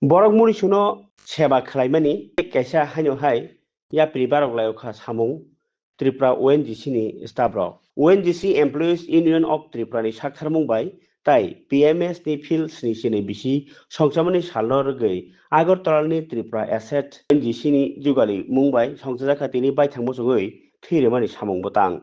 Borok muni suno seba khlaimani kaisa haino hai yapri barok layokha samung Tripura ONGC ni staff rok. ONGC Employees Union of Tripura ni saktharmung bai tai PMS ni field ni sini bisi songsamani salno rwgui Agartala ni Tripura Asset ONGC ni jugali mungbai songsajaka tini baithangmo sugui thiremani samung botang.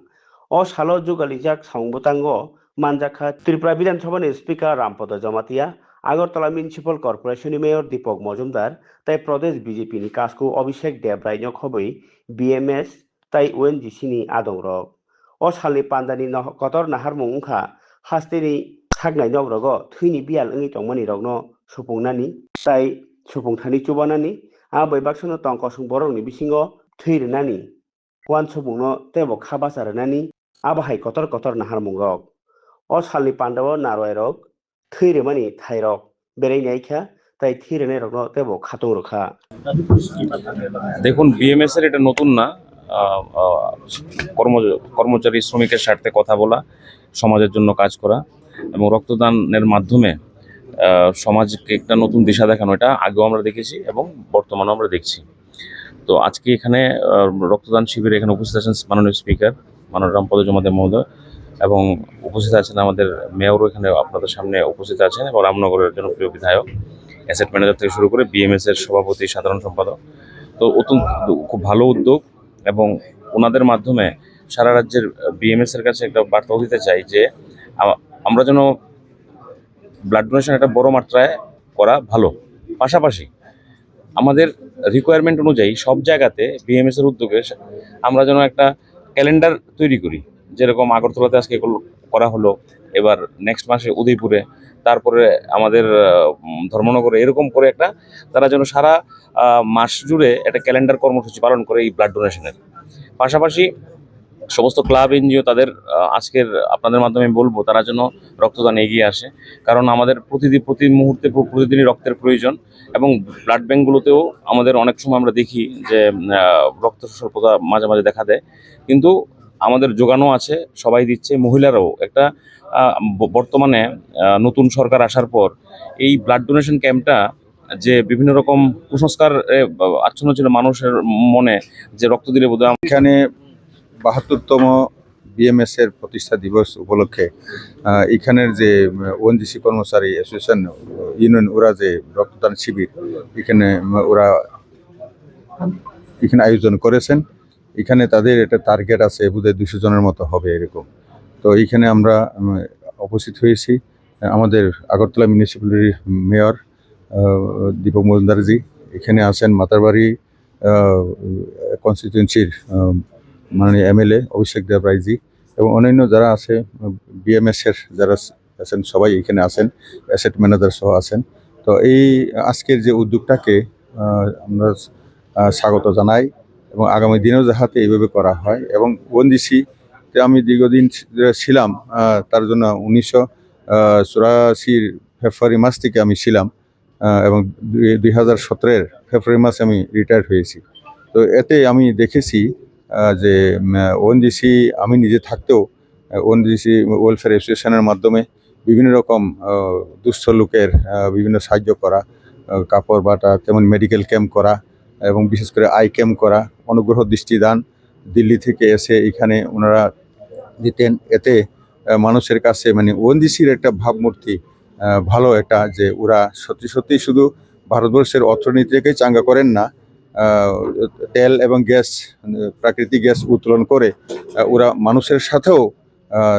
O salo jugalijak samung botango manjakha Tripura Bidhan Sabha ni Speaker Rampada Jamatia Agartala Municipal Corporation ni Mayor Deepak Majumdar tai Pradesh BJP ni Kasku Abhishek Debrai no khobui BMS tai ONGC ni adong rok. O salni pandani kotor naharmung wngkha haste ni saknai nog rogo thwini bial wngwi tongmani rokno supungnani tai supungthani chubanani bai baksono tongkosung borok ni bisingo thwi rwnani uansukmungno tebo kha basa rwnani hai kotor kotor naharmung rok. O salni pandao narwai rok thwi rwmani thai rok berai naikha তাই থিরেনে রকম তেবো খাতং রখা দেখুন BMS এর এটা নতুন না। কর্মচারী শ্রমিকের স্বার্থে কথা বলা, সমাজের জন্য কাজ করা এবং রক্তদানের মাধ্যমে সমাজকে একটা নতুন দিশা দেখানো, এটা আগেও আমরা দেখেছি এবং বর্তমানেও আমরা দেখছি। তো আজকে এখানে রক্তদান শিবিরে এখানে উপস্থিত আছেন মাননীয় স্পিকার মাননীয় রামপদ জমাতিয়া মহোদয় এবং উপস্থিত আছেন আমাদের মেয়রও এখানে আপনাদের সামনে উপস্থিত আছেন এবং রামনগরের জনপ্রিয় বিধায়ক, অ্যাসেট ম্যানেজার থেকে শুরু করে বিএমএস এর সভাপতি, সাধারণ সম্পাদক। তো অত্যন্ত খুব ভালো উদ্যোগ এবং ওনাদের মাধ্যমে সারা রাজ্যের বিএমএস এর কাছে একটা বার্তাও দিতে চাই যে আমরা যেন ব্লাড ডোনেশন একটা বড় মাত্রায় করা ভালো, পাশাপাশি আমাদের রিকোয়ারমেন্ট অনুযায়ী সব জায়গাতে বিএমএস এর উদ্যোগে আমরা যেন একটা ক্যালেন্ডার তৈরি করি। যেরকম আগরতলাতে আজকে করা হলো, এবার নেক্সট মাসে উদয়পুরে, তারপরে আমাদের ধর্মনগরে, এরকম করে একটা তারা যেন সারা মাস জুড়ে একটা ক্যালেন্ডার কর্মসূচি পালন করে এই ব্লাড ডোনেশনের। পাশাপাশি সমস্ত ক্লাব এনজিও তাদের আজকের আপনাদের মাধ্যমে বলবো তারা যেন রক্তদান এগিয়ে আসে, কারণ আমাদের প্রতি মুহূর্তে প্রতিদিনই রক্তের প্রয়োজন এবং ব্লাড ব্যাঙ্কগুলোতেও আমাদের অনেক সময় আমরা দেখি যে রক্ত স্বল্পতা মাঝে মাঝে দেখা দেয়, কিন্তু আমাদের যোগানো আছে, সবাই দিচ্ছে, মহিলারাও একটা বর্তমানে নতুন সরকার আসার পর এই ব্লাড ডোনেশন ক্যাম্পটা যে বিভিন্ন রকম কুসংস্কার আচ্ছন্ন ছিল মানুষের মনে যে রক্ত দিলে বোধহয়। এখানে ৭২তম বিএমএস এর প্রতিষ্ঠা দিবস উপলক্ষে এখানের যে ওএনজিসি কর্মচারী অ্যাসোসিয়েশন ইউনিয়ন, ওরা যে রক্তদান শিবির ওরা এখানে আয়োজন করেছেন। এখানে তাদের একটা টার্গেট আছে, বোধহয় ২০০ জনের মতো হবে এরকম। তো এইখানে আমরা উপস্থিত হয়েছি। আমাদের আগরতলা মিউনিসিপ্যালিটির মেয়র দীপক মজুমদারজি এখানে আছেন, মাতারবাড়ি কনস্টিটিউয়েন্সির মাননীয় এমএলএ অভিষেক দেবরায়জি এবং অন্যান্য যারা আছে বিএমএস এর যারা আছেন সবাই এখানে আছেন, অ্যাসেট ম্যানেজার সহ আছেন। তো এই আজকের যে উদ্যোগটাকে আমরা স্বাগত জানাই এবং আগামী দিনেও যাতে এইভাবে করা হয়। এবং ওএনজিসিতে আমি দীর্ঘদিন ছিলাম, তার জন্য ১৯৮৪ ফেব্রুয়ারি মাস থেকে আমি ছিলাম এবং ২০১৭ ফেব্রুয়ারি মাসে আমি রিটায়ার্ড হয়েছি। তো এতে আমি দেখেছি যে ওএনজিসি, আমি নিজে থাকতেও ওএনজিসি ওয়েলফেয়ার অ্যাসোসিয়েশনের মাধ্যমে বিভিন্ন রকম দুস্থ লোকের বিভিন্ন সাহায্য করা, কাপড় বাটা, তেমন মেডিকেল ক্যাম্প করা এবং বিশেষ করে আই ক্যাম্প করা, অনুগ্রহ দৃষ্টিদান দিল্লি থেকে এসে এখানে ওনারা দিতেন। এতে মানুষের কাছে মানে ওএনজিসির একটা ভাবমূর্তি ভালো, একটা যে ওরা সত্যি সত্যি শুধু ভারতবর্ষের অর্থনীতিকে চাঙ্গা করেন না, তেল এবং গ্যাস, প্রাকৃতিক গ্যাস উত্তোলন করে ওরা মানুষের সাথেও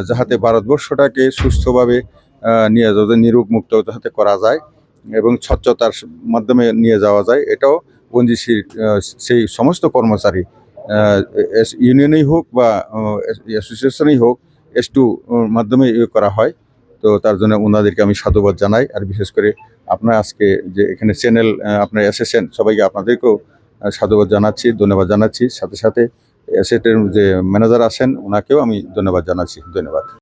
যাতে ভারতবর্ষটাকে সুস্থভাবে নিয়ে যাওয়া যায়, নিরোগ মুক্ত যাতে করা যায় এবং স্বচ্ছতার মাধ্যমে নিয়ে যাওয়া যায়, এটাও ওএনজিসির সেই সমস্ত কর্মচারী ইউনিয়নেই হোক বা অ্যাসোসিয়েশনেই হোক S2 মাধ্যমে করা হয়। তো তার জন্য ওনাদেরকে আমি সাধুবাদ জানাই। আর বিশেষ করে আপনারা আজকে যে এখানে চ্যানেল আপনারা এসেছেন, সবাইকে আপনাদেরকেও সাধুবাদ জানাচ্ছি, ধন্যবাদ জানাচ্ছি। সাথে সাথে অ্যাসেটের যে ম্যানেজার আছেন ওনাকেও আমি ধন্যবাদ জানাচ্ছি। ধন্যবাদ।